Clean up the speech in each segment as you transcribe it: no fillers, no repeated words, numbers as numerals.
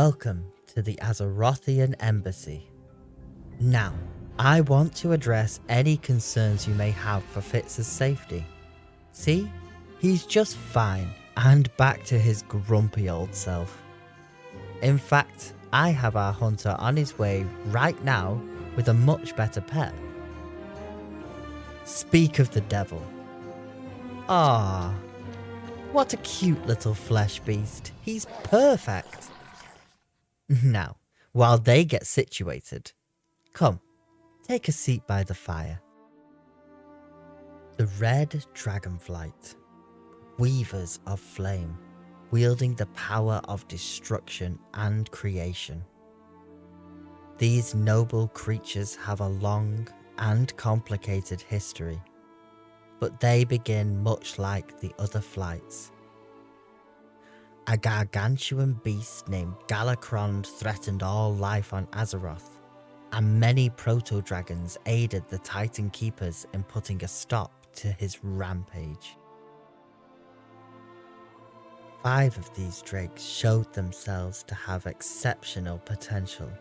Welcome to the Azerothian Embassy. Now, I want to address any concerns you may have for Fitz's safety. See, he's just fine and back to his grumpy old self. In fact, I have our hunter on his way right now with a much better pet. Speak of the devil. Ah, what a cute little flesh beast. He's perfect. Now, while they get situated, come, take a seat by the fire. The red Dragonflight, weavers of flame, wielding the power of destruction and creation. These noble creatures have a long and complicated history, but they begin much like the other flights. A gargantuan beast named Galakrond threatened all life on Azeroth, and many proto-dragons aided the Titan Keepers in putting a stop to his rampage. 5 of these drakes showed themselves to have exceptional potential,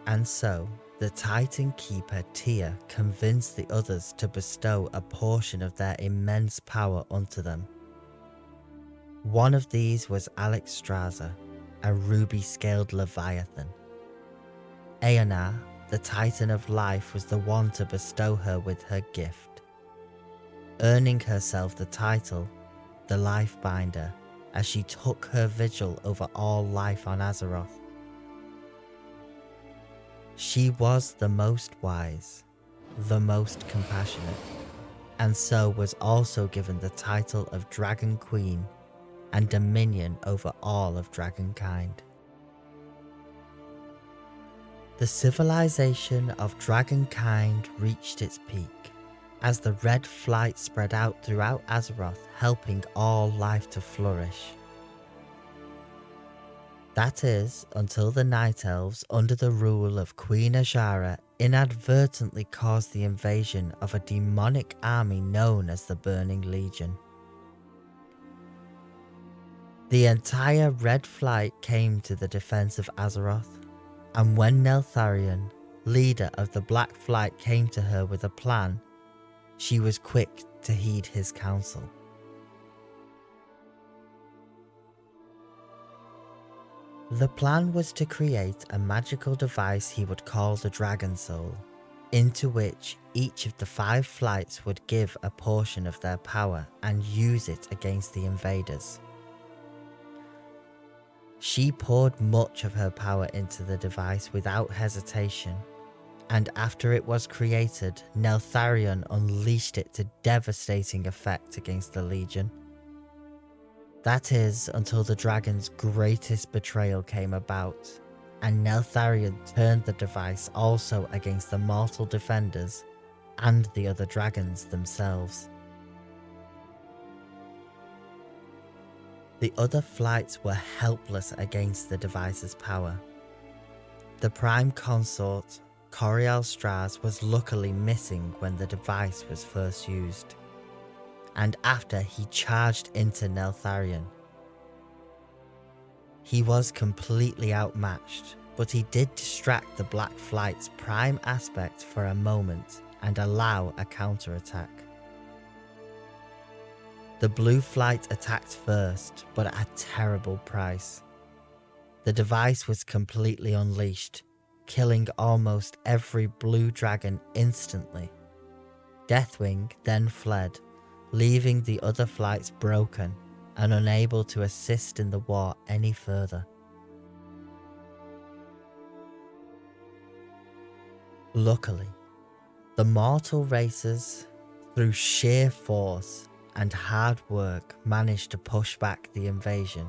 and so the Titan Keeper Tyr convinced the others to bestow a portion of their immense power unto them. One of these was Alexstrasza, a ruby-scaled leviathan. Aeonar, the Titan of Life, was the one to bestow her with her gift, earning herself the title, the Lifebinder, as she took her vigil over all life on Azeroth. She was the most wise, the most compassionate, and so was also given the title of Dragon Queen and dominion over all of dragonkind. The civilization of dragonkind reached its peak as the red flight spread out throughout Azeroth, helping all life to flourish. That is, until the Night Elves, under the rule of Queen Azshara, inadvertently caused the invasion of a demonic army known as the Burning Legion. The entire Red Flight came to the defense of Azeroth, and when Neltharion, leader of the Black Flight, came to her with a plan, she was quick to heed his counsel. The plan was to create a magical device he would call the Dragon Soul, into which each of the 5 flights would give a portion of their power and use it against the invaders. She poured much of her power into the device without hesitation, and after it was created, Neltharion unleashed it to devastating effect against the Legion. That is, until the dragon's greatest betrayal came about, and Neltharion turned the device also against the mortal defenders and the other dragons themselves. The other flights were helpless against the device's power. The Prime Consort, Corial Straz, was luckily missing when the device was first used, and after he charged into Neltharion. He was completely outmatched, but he did distract the Black Flight's prime aspect for a moment and allow a counterattack. The Blue Flight attacked first, but at a terrible price. The device was completely unleashed, killing almost every blue dragon instantly. Deathwing then fled, leaving the other flights broken and unable to assist in the war any further. Luckily, the mortal races, through sheer force and hard work, managed to push back the invasion.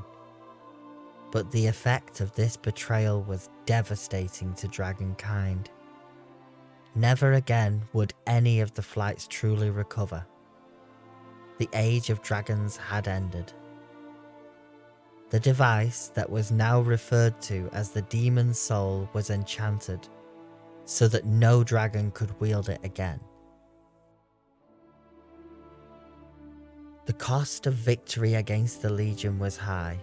But the effect of this betrayal was devastating to dragonkind. Never again would any of the flights truly recover. The Age of Dragons had ended. The device that was now referred to as the Demon Soul was enchanted, so that no dragon could wield it again. The cost of victory against the Legion was high,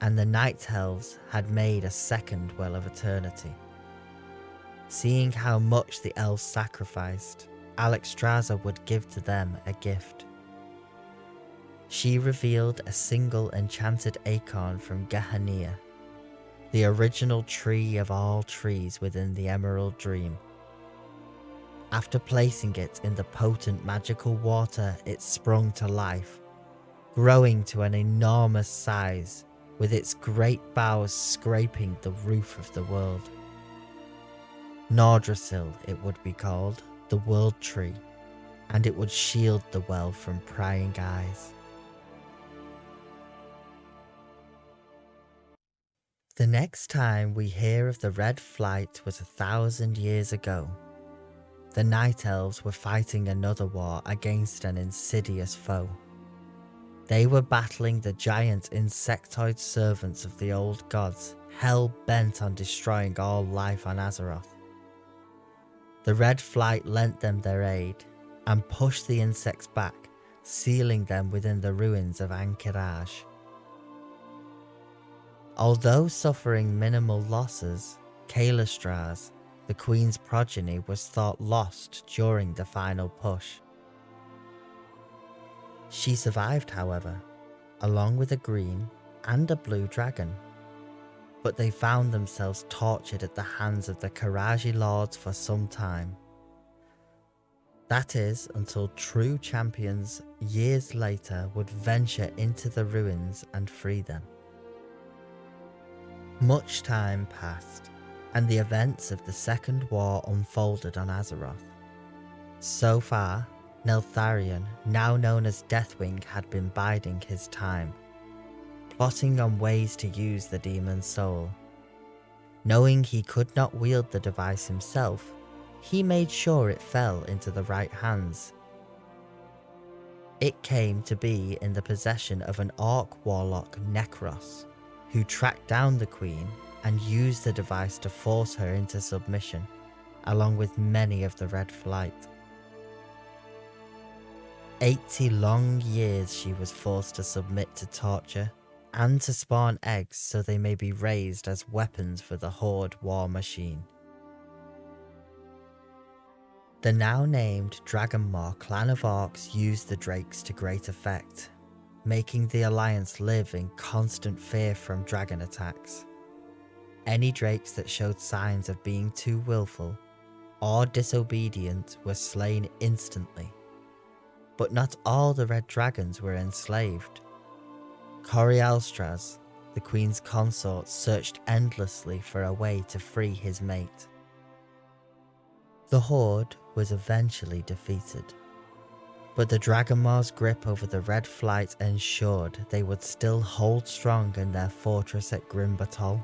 and the Night Elves had made a second Well of Eternity. Seeing how much the elves sacrificed, Alexstrasza would give to them a gift. She revealed a single enchanted acorn from Gehenna, the original tree of all trees within the Emerald Dream. After placing it in the potent magical water, it sprung to life, growing to an enormous size, with its great boughs scraping the roof of the world. Nordrassil it would be called, the World Tree, and it would shield the well from prying eyes. The next time we hear of the Red Flight was 1,000 years ago. The Night Elves were fighting another war against an insidious foe. They were battling the giant insectoid servants of the old gods, hell-bent on destroying all life on Azeroth. The Red Flight lent them their aid and pushed the insects back, sealing them within the ruins of Qiraji. Although suffering minimal losses, Kalistraz, the Queen's progeny, was thought lost during the final push. She survived, however, along with a green and a blue dragon, but they found themselves tortured at the hands of the Qiraji lords for some time. That is, until true champions years later would venture into the ruins and free them. Much time passed, and the events of the Second War unfolded on Azeroth. So far, Neltharion, now known as Deathwing, had been biding his time, plotting on ways to use the demon's soul. Knowing he could not wield the device himself, he made sure it fell into the right hands. It came to be in the possession of an orc warlock, Necros, who tracked down the Queen and used the device to force her into submission, along with many of the Red Flight. 80 long years she was forced to submit to torture and to spawn eggs so they may be raised as weapons for the Horde war machine. The now named Dragonmaw clan of orcs used the drakes to great effect, making the Alliance live in constant fear from dragon attacks. Any drakes that showed signs of being too willful or disobedient were slain instantly. But not all the red dragons were enslaved. Corialstraz, the Queen's consort, searched endlessly for a way to free his mate. The Horde was eventually defeated, but the Dragonmaw's grip over the Red Flight ensured they would still hold strong in their fortress at Batol.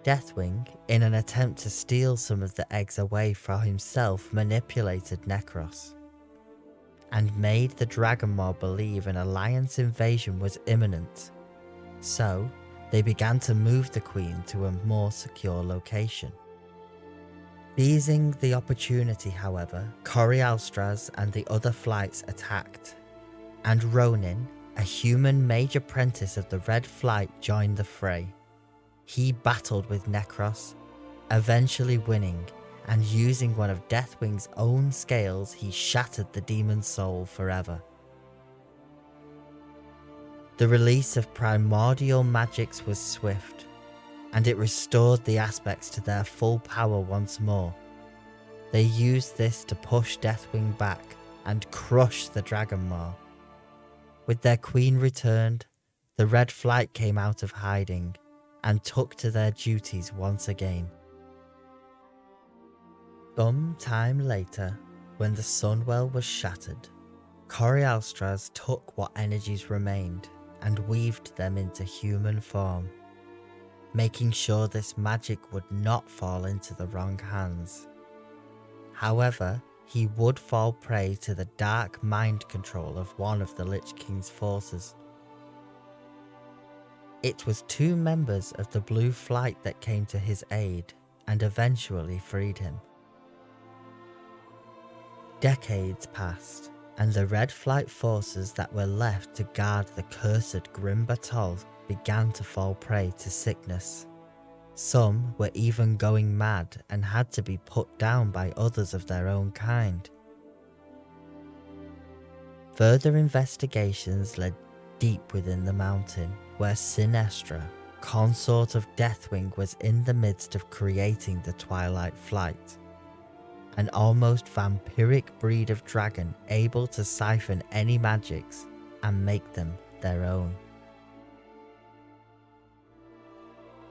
Deathwing, in an attempt to steal some of the eggs away for himself, manipulated Necros and made the Dragonmaw believe an Alliance invasion was imminent. So, they began to move the Queen to a more secure location. Seizing the opportunity, however, Corialstraz and the other flights attacked, and Ronin, a human mage apprentice of the Red Flight, joined the fray. He battled with Necros, eventually winning, and using one of Deathwing's own scales, he shattered the demon's soul forever. The release of primordial magics was swift, and it restored the aspects to their full power once more. They used this to push Deathwing back and crush the Dragonmaw. With their queen returned, the Red Flight came out of hiding and took to their duties once again. Some time later, when the Sunwell was shattered, Corialstraz took what energies remained and weaved them into human form, making sure this magic would not fall into the wrong hands. However, he would fall prey to the dark mind control of one of the Lich King's forces. It was 2 members of the Blue Flight that came to his aid and eventually freed him. Decades passed, and the Red Flight forces that were left to guard the cursed Batol began to fall prey to sickness. Some were even going mad and had to be put down by others of their own kind. Further investigations led deep within the mountain, where Sinestra, consort of Deathwing, was in the midst of creating the Twilight Flight, an almost vampiric breed of dragon able to siphon any magics and make them their own.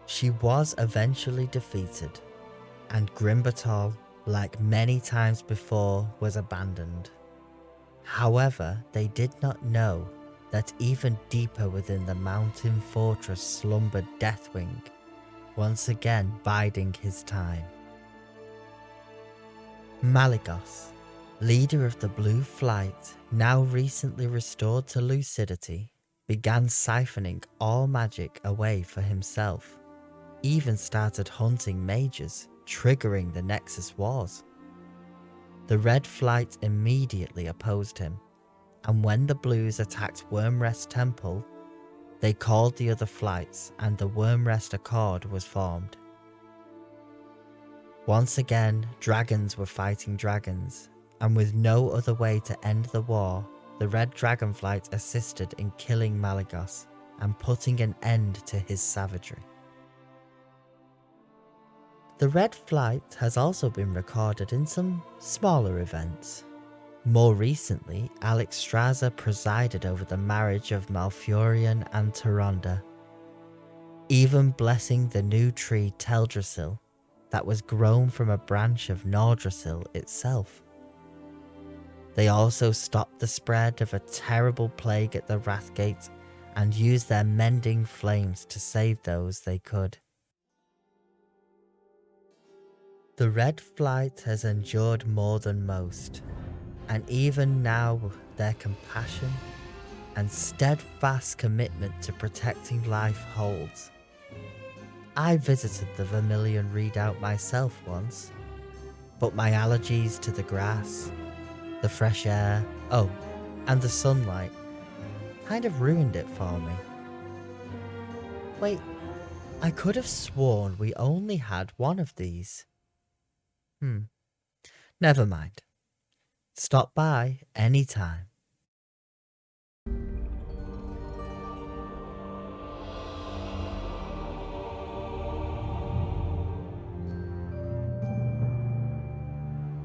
She was eventually defeated, and Batol, like many times before, was abandoned. However, they did not know that even deeper within the mountain fortress slumbered Deathwing, once again biding his time. Malygos, leader of the Blue Flight, now recently restored to lucidity, began siphoning all magic away for himself, even started hunting mages, triggering the Nexus Wars. The Red Flight immediately opposed him, and when the Blues attacked Wyrmrest Temple, they called the other flights and the Wyrmrest Accord was formed. Once again, dragons were fighting dragons, and with no other way to end the war, the Red Dragonflight assisted in killing Malygos and putting an end to his savagery. The Red Flight has also been recorded in some smaller events. More recently, Alexstrasza presided over the marriage of Malfurion and Tyrande, even blessing the new tree Teldrassil that was grown from a branch of Nordrassil itself. They also stopped the spread of a terrible plague at the Wrathgate and used their mending flames to save those they could. The Red Flight has endured more than most, and even now their compassion and steadfast commitment to protecting life holds. I visited the Vermilion Redoubt myself once, but my allergies to the grass, the fresh air, and the sunlight kind of ruined it for me. Wait, I could have sworn we only had one of these. Never mind. Stop by anytime.